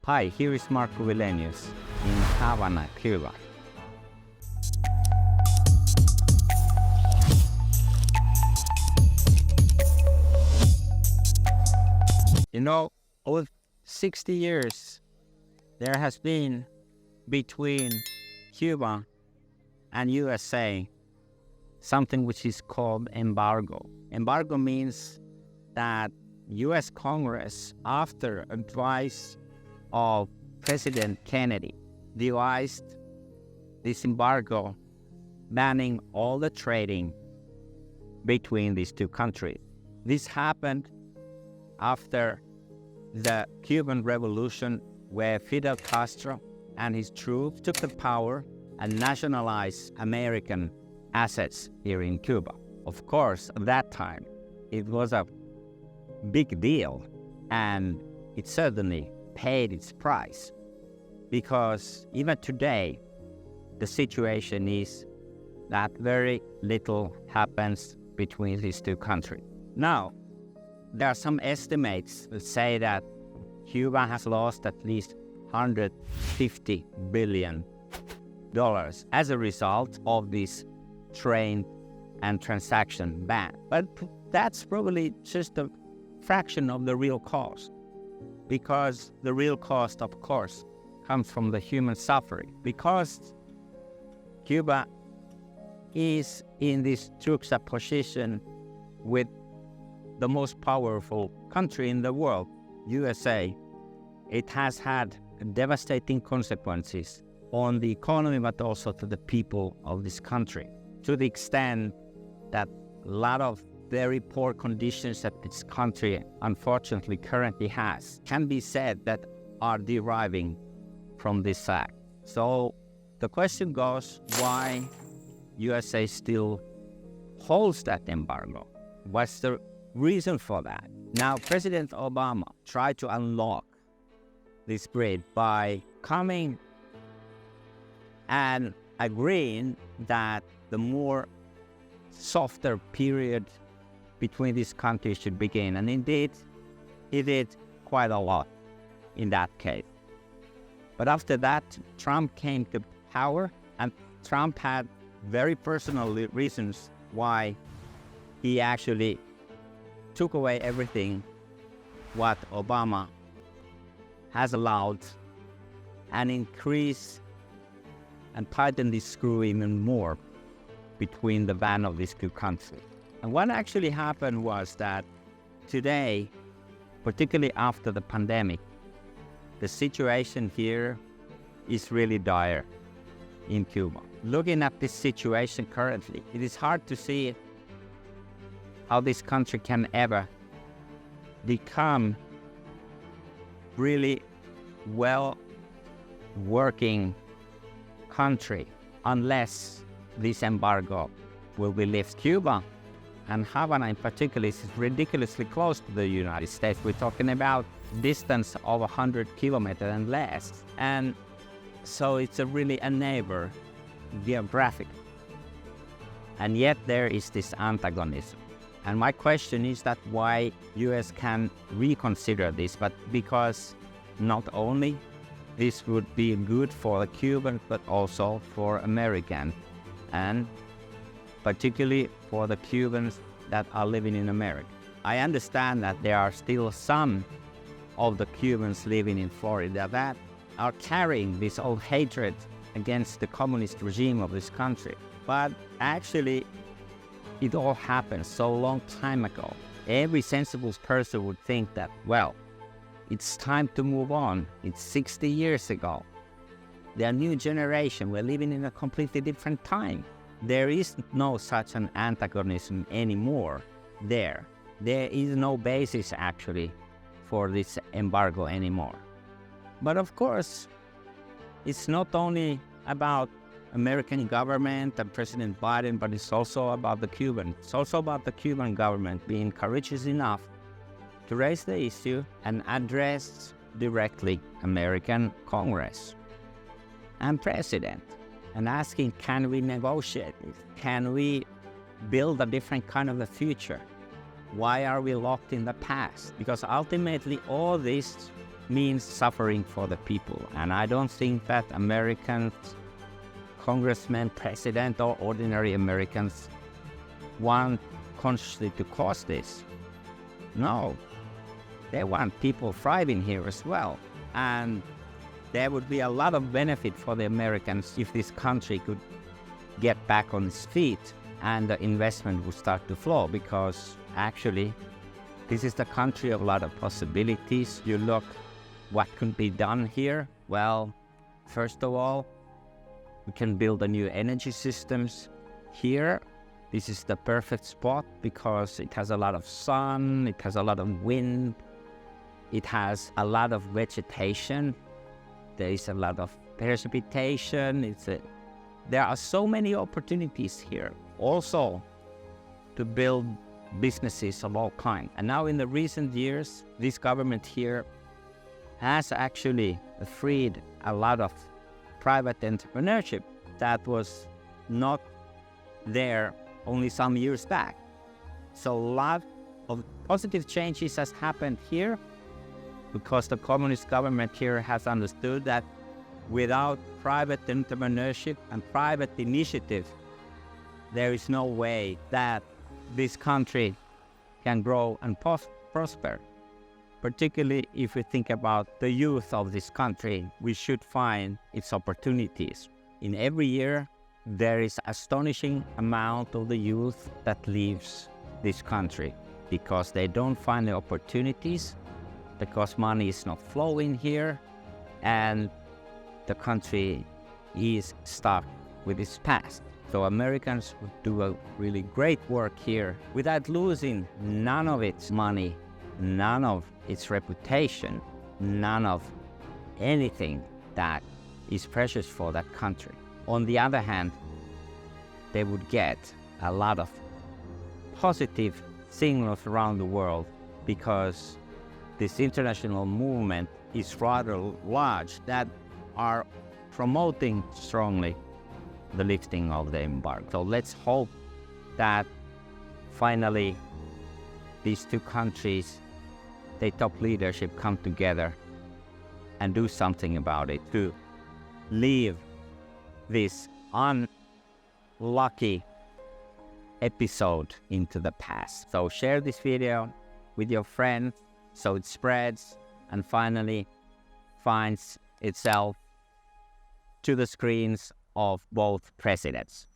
Hi, here is Markku Wilenius in Havana, Cuba. Over 60 years there has been between Cuba and USA something which is called embargo. Embargo means that US Congress, after advice of President Kennedy, devised this embargo banning all the trading between these two countries. This happened after the Cuban Revolution, where Fidel Castro and his troops took the power and nationalized American assets here in Cuba. Of course, at that time, it was a big deal, and it certainly paid its price, because even today, the situation is that very little happens between these two countries. Now, there are some estimates that say that Cuba has lost at least $150 billion as a result of this trade and transaction ban. But that's probably just a fraction of the real cost, because the real cost, of course, comes from the human suffering. Because Cuba is in this juxtaposition with the most powerful country in the world, USA, it has had devastating consequences on the economy, but also to the people of this country, to the extent that a lot of very poor conditions that this country unfortunately currently has can be said that are deriving from this act. So the question goes, why USA still holds that embargo? What's the reason for that? Now, President Obama tried to unlock this grid by coming and agreeing that the more softer period between these countries should begin. And indeed, he did quite a lot in that case. But after that, Trump came to power, and Trump had very personal reasons why he actually took away everything what Obama has allowed and increased and tightened the screw even more between the ban of these two countries. And what actually happened was that today, particularly after the pandemic, the situation here is really dire in Cuba. Looking at this situation currently, it is hard to see how this country can ever become really well-working country unless this embargo will be lifted. Cuba and Havana in particular is ridiculously close to the United States. We're talking about distance of 100 kilometers and less. And so it's really a neighbor geographic. And yet there is this antagonism. And my question is that why US can reconsider this, but because not only this would be good for the Cubans, but also for Americans, and particularly for the Cubans that are living in America. I understand that there are still some of the Cubans living in Florida that are carrying this old hatred against the communist regime of this country. But actually, it all happened so long time ago. Every sensible person would think that, well, it's time to move on. It's 60 years ago. The new generation, we're living in a completely different time. There is no such an antagonism anymore there. There is no basis actually for this embargo anymore. But of course, it's not only about American government and President Biden, but it's also about the Cubans. It's also about the Cuban government being courageous enough to raise the issue and address directly American Congress and President, and asking, can we negotiate this? Can we build a different kind of a future? Why are we locked in the past? Because ultimately all this means suffering for the people. And I don't think that Americans, congressmen, president, or ordinary Americans want consciously to cause this. No, they want people thriving here as well. And there would be a lot of benefit for the Americans if this country could get back on its feet and the investment would start to flow, because actually this is the country of a lot of possibilities. You look what could be done here. Well, first of all, we can build a new energy systems here. This is the perfect spot because it has a lot of sun, it has a lot of wind, it has a lot of vegetation, there is a lot of precipitation. There are so many opportunities here also to build businesses of all kinds. And now in the recent years, this government here has actually freed a lot of private entrepreneurship that was not there only some years back. So a lot of positive changes has happened here because the communist government here has understood that without private entrepreneurship and private initiative, there is no way that this country can grow and prosper. Particularly if we think about the youth of this country, we should find its opportunities. In every year, there is astonishing amount of the youth that leaves this country because they don't find the opportunities, because money is not flowing here, and the country is stuck with its past. So Americans would do a really great work here without losing none of its money, none of its reputation, none of anything that is precious for that country. On the other hand, they would get a lot of positive signals around the world because this international movement is rather large that are promoting strongly the lifting of the embargo. So let's hope that finally these two countries, their top leadership, come together and do something about it to leave this unlucky episode into the past. So share this video with your friends so it spreads and finally finds itself to the screens of both presidents.